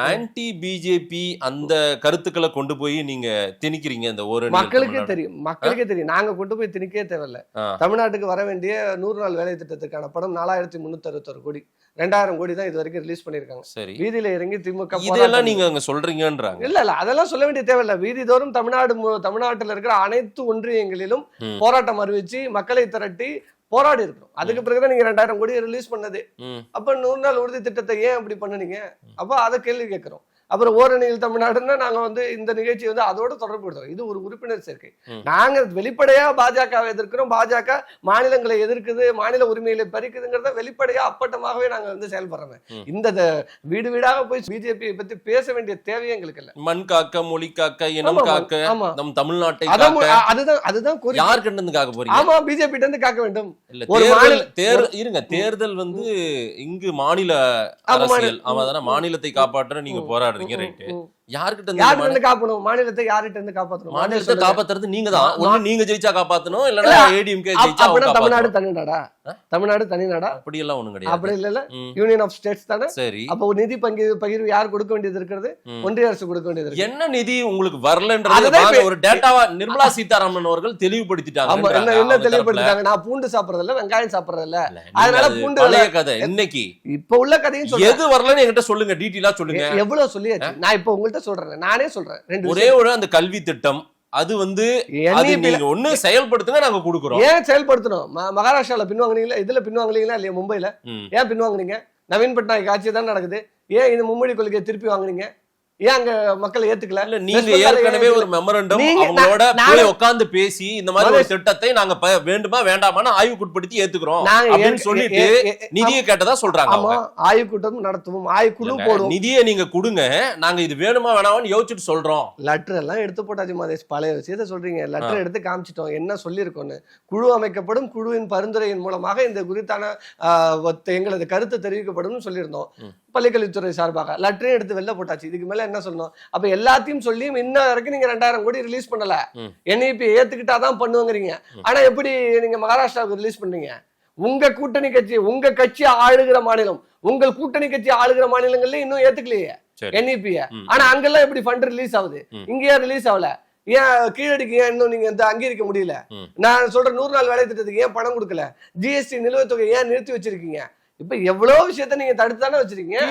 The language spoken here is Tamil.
ஆன்டி பிஜேபி அந்த கருத்துக்களை கொண்டு போய் நீங்க திணிக்கிறீங்க இந்த ஒரு மக்களுக்கே தெரியும் நாங்க கொண்டு போய் திணிக்கவே தேவையில்ல. தமிழ்நாட்டுக்கு வர வேண்டிய 100 நாள் வேலை திட்டத்துக்கான படம் 4361 கோடி 2000 கோடி தான் இது வரைக்கும் ரிலீஸ் பண்ணிருக்காங்க. சரி, வீதியில இறங்கி திமுக இதெல்லாம் நீங்க அங்க சொல்றீங்கன்றாங்க. இல்ல அதெல்லாம் சொல்ல வேண்டிய தேவையில்ல. வீதி தோறும் தமிழ்நாட்டுல இருக்கிற அனைத்து ஒன்றியங்களிலும் போராட்டம் அறிவிச்சு மக்களை திரட்டி போராடி இருக்கணும். அதுக்கு பிறகுதான் நீங்க 2000 கோடி ரிலீஸ் பண்ணது. அப்ப 100 நாள் உறுதி திட்டத்தை ஏன் அப்படி பண்ணுனீங்க? அப்ப அதை கேள்வி கேட்கிறோம். அப்புறம் ஓரணியில் தமிழ்நாடுன்னா நாங்க இந்த நிகழ்ச்சி அதோட தொடர்பு கொடுத்தோம். இது ஒரு உறுப்பினர் சேர்க்கை. நாங்க வெளிப்படையா பாஜகவை எதிர்க்கிறோம். பாஜக மாநிலங்களை எதிர்க்குது, மாநில உரிமைகளை பறிக்குதுங்கிறத வெளிப்படையா அப்பட்டமாகவே நாங்க செயல்படுறோம். இந்த வீடு வீடாக போய் பிஜேபியை பத்தி பேச வேண்டிய தேவையே எங்களுக்கு இல்ல. மண் காக்க, மொழி காக்க, இனம் காக்க, நம் தமிழ்நாட்டை அதுதான் யார் கிட்ட இருந்து காக்க போறீங்க? ஆமா, பிஜேபி கிட்ட இருந்து காக்க வேண்டும். தேர்தல் இங்கு மாநில அரசியல், மாநிலத்தை காப்பாற்ற நீங்க போராடுறீங்க. யார்கிட்ட காப்பாற்றணும்? மாநிலத்தை யார்கிட்ட இருந்து காப்பாற்றணும்? மாநிலத்தை காப்பாத்துறது நீங்க தான். ஒண்ணு நீங்க ஜெயிச்சா காப்பாத்தணும், இல்லன்னா ஏடிஎம்கே ஜெயிச்சா தமிழ்நாடு தனிநாடா? தமிழ்நாடு தனிநாடா? அப்படி எல்லாம் ஒண்ணும் கிடையாது. அப்படி இல்ல, யூனியன் ஆஃப் ஸ்டேட்ஸ் தானே. சரி, அப்போ நிதி பகிர்வு யார் கொடுக்க வேண்டியது இருக்கிறது? ஒன்றிய அரசு கொடுக்க வேண்டியது இருக்கு. என்ன நிதி உங்களுக்கு வரலன்றது ஒரு டேட்டாவா நிர்மலா சீதாராமன் அவர்கள் தெளிவுபடுத்திட்டாங்க. என்ன தெளிவுபடுத்திட்டாங்க? நான் பூண்டு சாப்பிடுறது இல்ல, வெங்காயம் சாப்பிடுறது இல்ல. அதனால பூண்டு பழைய கதை. இன்னைக்கு இப்ப உள்ள கதையும் சொல்லுங்க. எது வரலன்னு என்கிட்ட சொல்லுங்க, டீடைலா சொல்லுங்க. எவ்வளவு சொல்லியாச்சு. நான் இப்ப உங்கள்கிட்ட சொல்றேன், நானே சொல்றேன். ஒரே ஒரு அந்த கல்வி திட்டம் அது நீங்க ஒண்ணு செயல்படுத்துங்க, நாங்க கொடுக்குறோம். ஏன் செயல்படுத்தணும்? மகாராஷ்டிரால பின்வாங்குனீங்களா? இதுல பின்வாங்குனீங்களா இல்லையா? மும்பைல ஏன் பின்வாங்குனீங்க? நவீன் பட்நாயக் ஆட்சி தான் நடக்குது. ஏன் இந்த மும்மொழி கொள்கையை திருப்பி வாங்குனீங்க? ஏன் அங்க மக்களை ஏத்துக்கல? நீங்க ஏற்கனவே ஒரு மெமரண்டம் அவங்களோட போய் உட்கார்ந்து பேசி இந்த மாதிரி ஒரு திட்டத்தை நாங்க வேண்டுமா வேண்டாமான்னு ஆய்வுக்குட்படுத்தி ஏத்துக்கிறோம் அப்படின்னு சொல்லிட்டு நிதியை கேட்டதா சொல்றாங்க. ஆமா, ஆய்வுக்கூட்டம் நடத்துவோம், ஆய்வுக்குழு போடுவோம். நிதியை நீங்க கொடுங்க, நாங்க இது வேணுமா வேணாமான்னு யோசிச்சுட்டு சொல்றோம். லெட்டர் எல்லாம் எடுத்து போட்டாச்சு மாதேஷ். பழைய விஷயத்த சொல்றீங்க. லெட்டர் எடுத்து காமிச்சிட்டோம், என்ன சொல்லியிருக்கோன்னு. குழு அமைக்கப்படும், குழுவின் பரிந்துரையின் மூலமாக இந்த குறித்தான எங்களது கருத்து தெரிவிக்கப்படும் சொல்லியிருந்தோம் பள்ளிக்கல்வித்துறை சார்பாக. லெட்டரையும் எடுத்து வெளில போட்டாச்சு. இதுக்கு மேல என்ன சொல்லணும்? அப்ப எல்லாத்தையும் சொல்லியும் இன்ன வரைக்கும் நீங்க 2000 கோடி ரிலீஸ் பண்ணல. NEP ஏத்துக்கிட்டாதான் பண்ணுவாங்கறீங்க. ஆனா எப்படி நீங்க மகாராஷ்டிராவுக்கு ரிலீஸ் பண்றீங்க? உங்க கூட்டணி கட்சி, உங்க கட்சி ஆளுகிற மாநிலம், உங்கள் கூட்டணி கட்சி ஆளுகிற மாநிலங்கள்ல இன்னும் ஏத்துக்கலையே NEP. ஆனா அங்கெல்லாம் எப்படி ஃபண்ட் ரிலீஸ் ஆகுது, இங்க ஏன் ரிலீஸ் ஆகல? ஏன் கீழடிக்கு ஏன் இன்னும் நீங்க அங்கீகரிக்க முடியல? நான் சொல்ற 100 நாள் வேலை திட்டத்துக்கு ஏன் பணம் கொடுக்கல? GST நிலுவைத் தொகை ஏன் நிறுத்தி வச்சிருக்கீங்க? இப்ப எவ்வளவு விஷயத்த நீங்க தடுத்து தானே வச்சிருக்கீங்க.